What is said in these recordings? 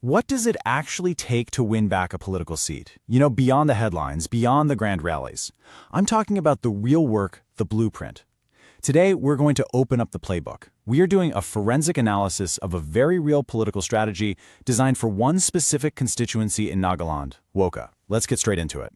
What does it actually take to win back a political seat? Beyond the headlines, beyond the grand rallies. I'm talking about the real work, the blueprint. Today, we're going to open up the playbook. We are doing a forensic analysis of a very real political strategy designed for one specific constituency in Nagaland, Wokha. Let's get straight into it.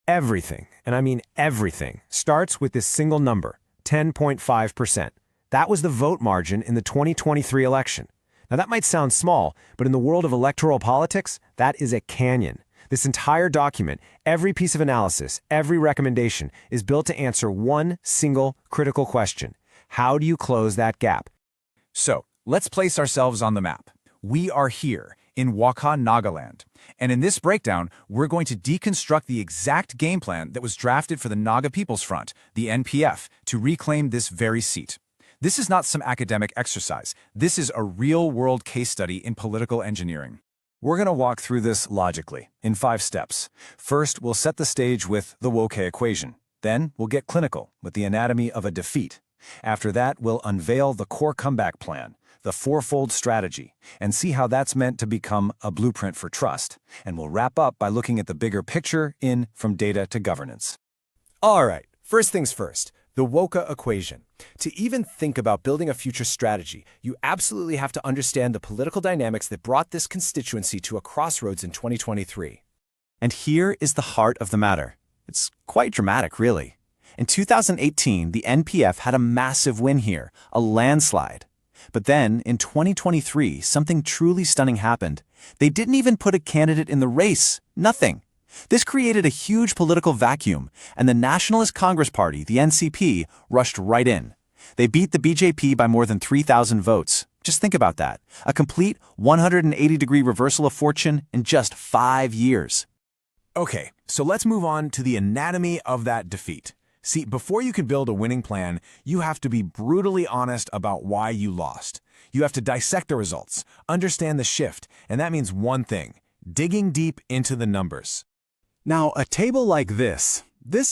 Everything, and I mean everything, starts with this single number, 10.5%. That was the vote margin in the 2023 election. Now that might sound small, but in the world of electoral politics, that is a canyon. This entire document, every piece of analysis, every recommendation is built to answer one single critical question. How do you close that gap? So, let's place ourselves on the map. We are here in Wokha, Nagaland. And in this breakdown, we're going to deconstruct the exact game plan that was drafted for the Naga People's Front, the NPF, to reclaim this very seat. This is not some academic exercise. This is a real-world case study in political engineering. We're going to walk through this logically, in 5 steps. First, we'll set the stage with the Wokha equation. Then, we'll get clinical with the anatomy of a defeat. After that, we'll unveil the core comeback plan, the 4-fold strategy, and see how that's meant to become a blueprint for trust. And we'll wrap up by looking at the bigger picture from data to governance. All right, first things first, the Wokha equation. To even think about building a future strategy, you absolutely have to understand the political dynamics that brought this constituency to a crossroads in 2023. And here is the heart of the matter. It's quite dramatic, really. In 2018, the NPF had a massive win here, a landslide. But then, in 2023, something truly stunning happened. They didn't even put a candidate in the race. Nothing. This created a huge political vacuum, and the Nationalist Congress Party, the NCP, rushed right in. They beat the BJP by more than 3,000 votes. Just think about that. A complete 180-degree reversal of fortune in just 5 years. Okay, so let's move on to the anatomy of that defeat. See, before you can build a winning plan, you have to be brutally honest about why you lost. You have to dissect the results, understand the shift, and that means one thing: digging deep into the numbers. Now, a table like this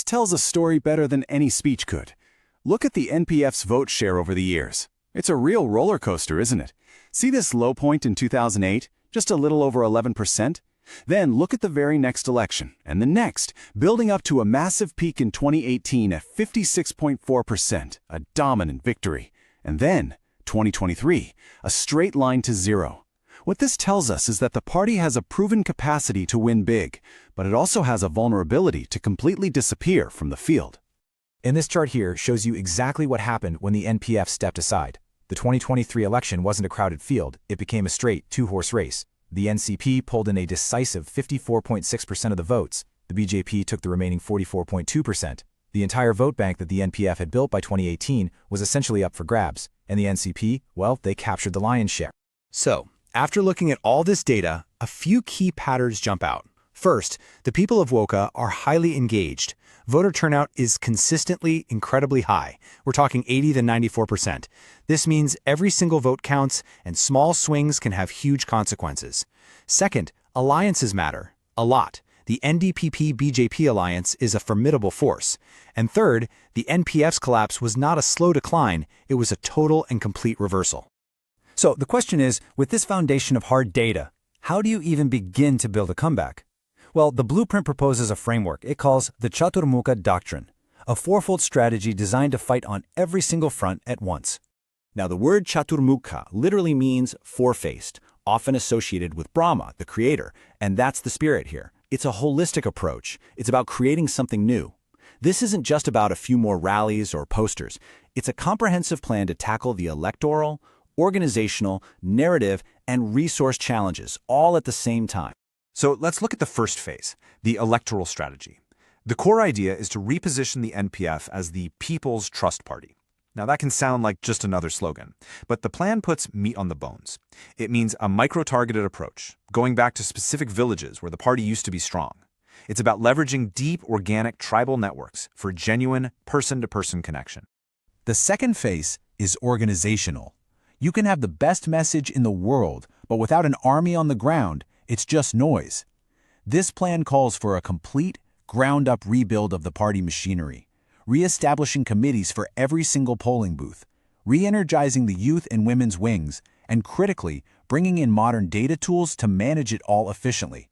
tells a story better than any speech could. Look at the NPF's vote share over the years. It's a real roller coaster, isn't it? See this low point in 2008, just a little over 11%? Then look at the very next election, and the next, building up to a massive peak in 2018 at 56.4%, a dominant victory. And then, 2023, a straight line to zero. What this tells us is that the party has a proven capacity to win big, but it also has a vulnerability to completely disappear from the field. And this chart here shows you exactly what happened when the NPF stepped aside. The 2023 election wasn't a crowded field, it became a straight 2-horse race. The NCP pulled in a decisive 54.6% of the votes. The BJP took the remaining 44.2%. The entire vote bank that the NPF had built by 2018 was essentially up for grabs, and the NCP, well, they captured the lion's share. So, after looking at all this data, a few key patterns jump out. First, the people of Wokha are highly engaged. Voter turnout is consistently incredibly high. We're talking 80 to 94%. This means every single vote counts, and small swings can have huge consequences. Second, alliances matter a lot. The NDPP-BJP alliance is a formidable force. And third, the NPF's collapse was not a slow decline, it was a total and complete reversal. So the question is, with this foundation of hard data, how do you even begin to build a comeback? Well, the blueprint proposes a framework it calls the Chaturmukha Doctrine, a 4-fold strategy designed to fight on every single front at once. Now, the word Chaturmukha literally means 4-faced, often associated with Brahma, the creator, and that's the spirit here. It's a holistic approach. It's about creating something new. This isn't just about a few more rallies or posters. It's a comprehensive plan to tackle the electoral, organizational, narrative, and resource challenges all at the same time. So let's look at the first phase, the electoral strategy. The core idea is to reposition the NPF as the People's Trust Party. Now that can sound like just another slogan, but the plan puts meat on the bones. It means a micro-targeted approach, going back to specific villages where the party used to be strong. It's about leveraging deep organic tribal networks for genuine person-to-person connection. The second phase is organizational. You can have the best message in the world, but without an army on the ground, it's just noise. This plan calls for a complete, ground-up rebuild of the party machinery, re-establishing committees for every single polling booth, re-energizing the youth and women's wings, and critically, bringing in modern data tools to manage it all efficiently.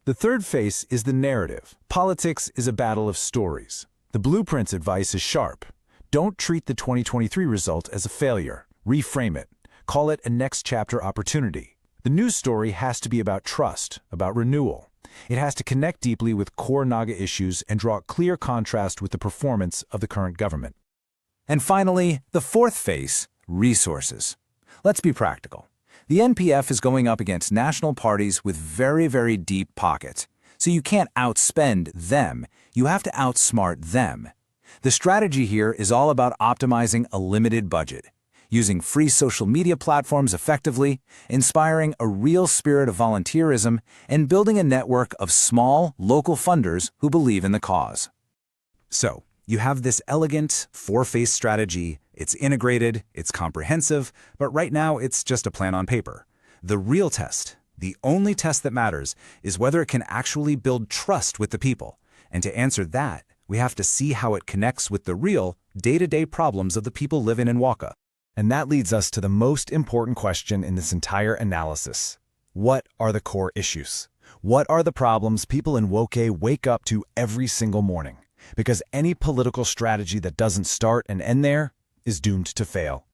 The third phase is the narrative. Politics is a battle of stories. The blueprint's advice is sharp. Don't treat the 2023 result as a failure. Reframe it. Call it a next chapter opportunity. The news story has to be about trust, about renewal. It has to connect deeply with core Naga issues and draw a clear contrast with the performance of the current government. And finally, the fourth phase, resources. Let's be practical. The NPF is going up against national parties with very, very deep pockets. So you can't outspend them, you have to outsmart them. The strategy here is all about optimizing a limited budget, using free social media platforms effectively, inspiring a real spirit of volunteerism, and building a network of small, local funders who believe in the cause. So, you have this elegant, four-phase strategy. It's integrated, it's comprehensive, but right now it's just a plan on paper. The real test, the only test that matters, is whether it can actually build trust with the people. And to answer that, we have to see how it connects with the real, day-to-day problems of the people living in Wokha. And that leads us to the most important question in this entire analysis. What are the core issues? What are the problems people in Wokha wake up to every single morning? Because any political strategy that doesn't start and end there is doomed to fail.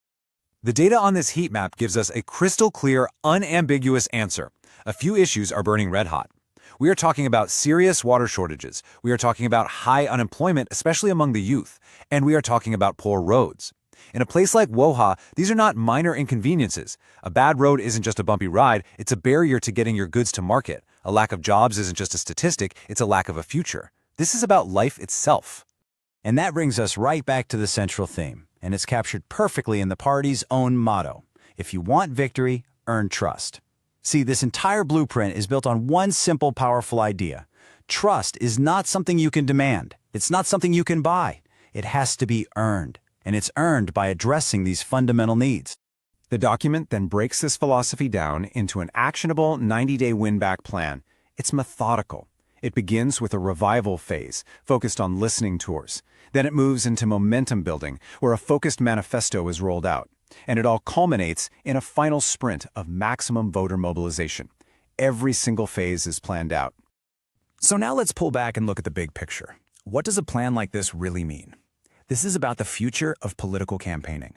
The data on this heat map gives us a crystal clear, unambiguous answer. A few issues are burning red hot. We are talking about serious water shortages. We are talking about high unemployment, especially among the youth. And we are talking about poor roads. In a place like Wokha, these are not minor inconveniences. A bad road isn't just a bumpy ride, it's a barrier to getting your goods to market. A lack of jobs isn't just a statistic, it's a lack of a future. This is about life itself. And that brings us right back to the central theme, and it's captured perfectly in the party's own motto. If you want victory, earn trust. See, this entire blueprint is built on one simple, powerful idea. Trust is not something you can demand. It's not something you can buy. It has to be earned, and it's earned by addressing these fundamental needs. The document then breaks this philosophy down into an actionable 90-day win-back plan. It's methodical. It begins with a revival phase, focused on listening tours. Then it moves into momentum building, where a focused manifesto is rolled out. And it all culminates in a final sprint of maximum voter mobilization. Every single phase is planned out. So now let's pull back and look at the big picture. What does a plan like this really mean? This is about the future of political campaigning.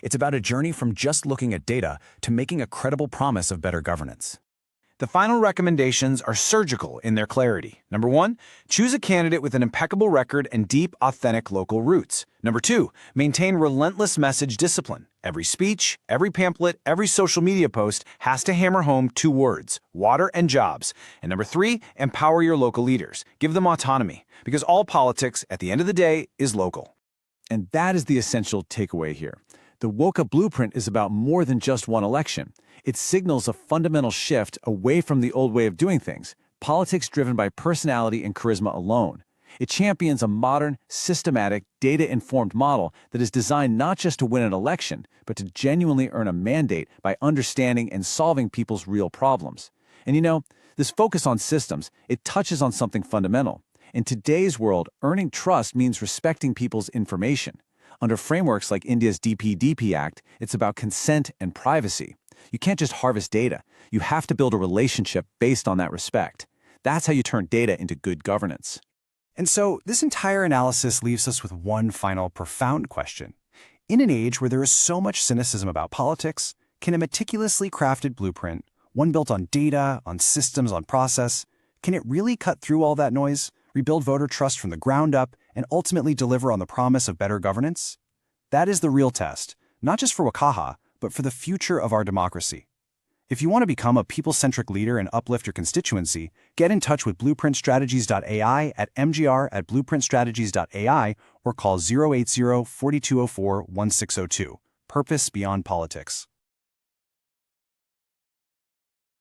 It's about a journey from just looking at data to making a credible promise of better governance. The final recommendations are surgical in their clarity. Number 1, choose a candidate with an impeccable record and deep, authentic local roots. Number 2, maintain relentless message discipline. Every speech, every pamphlet, every social media post has to hammer home 2 words: water and jobs. And number 3, empower your local leaders. Give them autonomy, because all politics, at the end of the day, is local. And that is the essential takeaway here. The Wokha blueprint is about more than just one election. It signals a fundamental shift away from the old way of doing things, politics driven by personality and charisma alone. It champions a modern, systematic, data-informed model that is designed not just to win an election, but to genuinely earn a mandate by understanding and solving people's real problems. And you know, this focus on systems, it touches on something fundamental. In today's world, earning trust means respecting people's information. Under frameworks like India's DPDP Act, it's about consent and privacy. You can't just harvest data. You have to build a relationship based on that respect. That's how you turn data into good governance. And so, this entire analysis leaves us with one final profound question. In an age where there is so much cynicism about politics, can a meticulously crafted blueprint, one built on data, on systems, on process, can it really cut through all that noise, rebuild voter trust from the ground up, and ultimately deliver on the promise of better governance? That is the real test, not just for Wokha, but for the future of our democracy. If you want to become a people-centric leader and uplift your constituency, get in touch with blueprintstrategies.ai at mgr@blueprintstrategies.ai or call 080-4204-1602. Purpose beyond politics.